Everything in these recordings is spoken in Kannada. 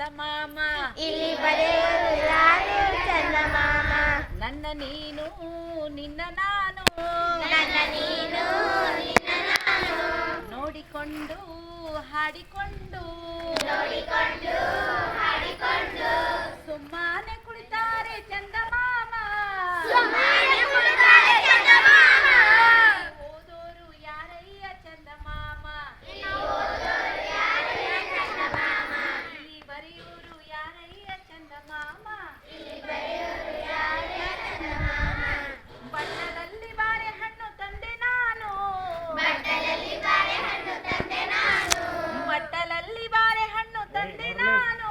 ಚಂದಮಾಮ ಇಲ್ಲಿ ಬರೆಯೋರು ಯಾರು ಚಂದಮಾಮ. ನನ್ನ ನೀನು ನಿನ್ನ ನಾನು ನನ್ನ ನೀನು ನಿನ್ನ ನಾನು ನೋಡಿಕೊಂಡು ಹಾಡಿಕೊಂಡು ನೋಡಿಕೊಂಡು ಹಾಡಿಕೊಂಡು ಸುಮ್ಮನೆ ಕುಳಿತಾರೆ ಚಂದಮಾಮ ಸುಮ್ಮನೆ ಕುಳಿತಾರೆ ಚಂದಮಾಮ. ಓದೋರು ಯಾರಯ್ಯ ಚಂದಮಾಮ ಇಲ್ಲಿ ಓದೋರು ಯಾರಯ್ಯ ಚಂದಮಾಮ. ಇಲ್ಲಿ ಬರೆಯೋರು ಯಾರಯ್ಯ ಚಂದಮಾಮ ಇಲ್ಲಿ ಬರೆಯೋರು ಯಾರಯ್ಯ ಚಂದಮಾಮ. ಬಟ್ಟಲಲ್ಲಿ ಬಾಳೆಹಣ್ಣು ತಂದೆ ನಾನು ಬಟ್ಟಲಲ್ಲಿ ಬಾಳೆಹಣ್ಣು ತಂದೆ ನಾನು ಬಟ್ಟಲಲ್ಲಿ ಬಾಳೆಹಣ್ಣು ತಂದೆ ನಾನು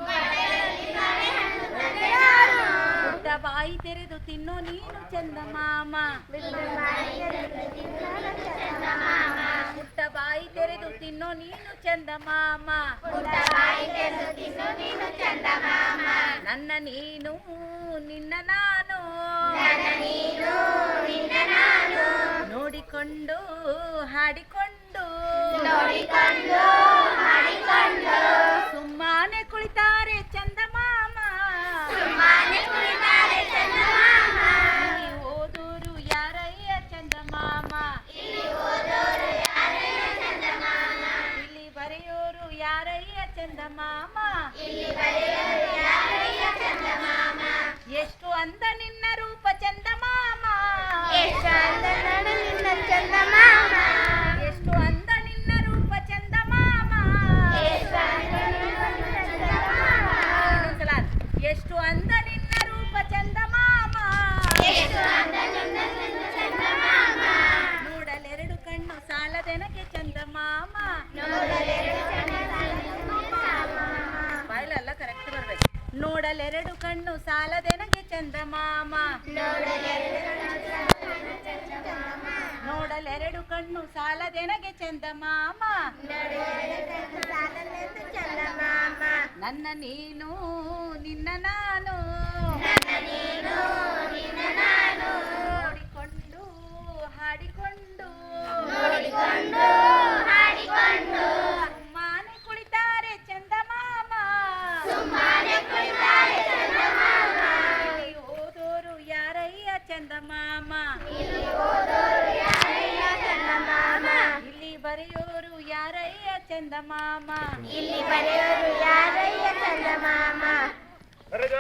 ಬಟ್ಟಲಲ್ಲಿ ಬಾಳೆಹಣ್ಣು ತಂದೆ ನಾನು ಪುಟ್ಟ ಬಾಯಿ ತೆರೆದು ತಿನ್ನೋ ನೀನು ಚಂದಮಾಮ ಬಿಟ್ಟು ಬಾಯಿಯಲ್ಲಿ ತಿನ್ನೋರು ಚಂದಮಾಮ. ಪುಟ್ಟ ಬಾಯಿ ತೆರೆದು ತಿನ್ನೋ ನೀನು ಚಂದಮಾಮ ಪುಟ್ಟ ಬಾಯಿ ತೆರೆದು ತಿನ್ನು ನೀನು ಚಂದಮಾಮ. ನನ್ನ ನೀನು ನಿನ್ನ ನಾನು ನನ್ನ ನೀನು ನಿನ್ನ ನಾನು ನೋಡಿಕೊಂಡು ಹಾಡಿಕೊಂಡು ನೋಡಿಕೊಂಡು ಹಾಡಿಕೊಂಡು ಸುಮ್ಮನೆ ಕುಳಿತಾರೆ ಚಂದಮಾಮ ಸುಮ್ಮನೆ ಕುಳಿತಾರೆ ಚಂದಮಾಮ. ಇಲ್ಲಿ ಓದೋರು ಯಾರಯ್ಯ ಚಂದಮಾಮ ಇಲ್ಲಿ ಓದೋರು ಯಾರಯ್ಯ ಚಂದಮಾಮ. ಇಲ್ಲಿ ಬರೆಯೋರು ಯಾರಯ್ಯ ಚಂದಮಾಮ ಇಲ್ಲಿ ಬರೆಯೋರು ಯಾರಯ್ಯ ಚಂದಮಾಮ. ಎಷ್ಟು ಅಂದ ನಿನ್ನ ರೂಪ ಚಂದಮಾಮ ಎಷ್ಟು ಅಂದ ನೋಡು ನಿನ್ನ ಚಂದಮಾಮ. ಎಷ್ಟು ಅಂದ ನಿನ್ನ ರೂಪ ಚಂದಮಾಮ ಎಷ್ಟು ಅಂದ ನೋಡು ನಿನ್ನ ಚಂದಮಾಮ. ಇನ್ನೊಂದ್ಸಲ ಎಷ್ಟು ಅಂದ ನಿನ್ನ ರೂಪ ಚಂದಮಾಮ ಎಷ್ಟು ಅಂದ ನಿನ್ನ ಚಂದಮಾಮ. ನೋಡಲೆರಡು ಕಣ್ಣು ಸಾಲದೆನಗೆ ಚಂದಮಾಮ ನೋಡಲೆರಡು ಚಂದಮಾಮ. ಬಾಯ್ಲೆಲ್ಲ ಕರೆಕ್ಟ್ ಬರ್ಬೇಕು ನೋಡಲೆರಡು ಕಣ್ಣು ಸಾಲದೆನಗೆ ಚಂದಮಾಮ ನೋಡಲೆರಡು ಕಣ್ಣು ಸಾಲದೆನಗೆ ಚಂದಮಾಮ ಚಂದಮಾಮ. ನನ್ನ ನೀನು ನಿನ್ನ ನಾನು ನನ್ನ ನೀನು ನಿನ್ನ ನಾನು ನೋಡಿಕೊಂಡು ಹಾಡಿಕೊಂಡು ನೋಡಿಕೊಂಡು ಹಾಡಿಕೊಂಡು ಸುಮ್ಮನೆ ಕುಳಿತಾರೆ ಚಂದಮಾಮ ಸುಮ್ಮನೆ ಕುಳಿತಾರೆ ಚಂದಮಾಮ. ಇಲ್ಲಿ ಓದೋರು ಯಾರಯ್ಯ ಚಂದಮಾಮ ಇಲ್ಲಿ ಓದೋರು ಯಾರಯ್ಯ ಚಂದಮಾಮ. ಇಲ್ಲಿ ಬರೆಯೋರು ಯಾರಯ್ಯ ಚಂದಮಾಮ ಇಲ್ಲಿ ಬರೆಯೋರು ಯಾರಯ್ಯ ಚಂದಮಾಮ. Ready, go,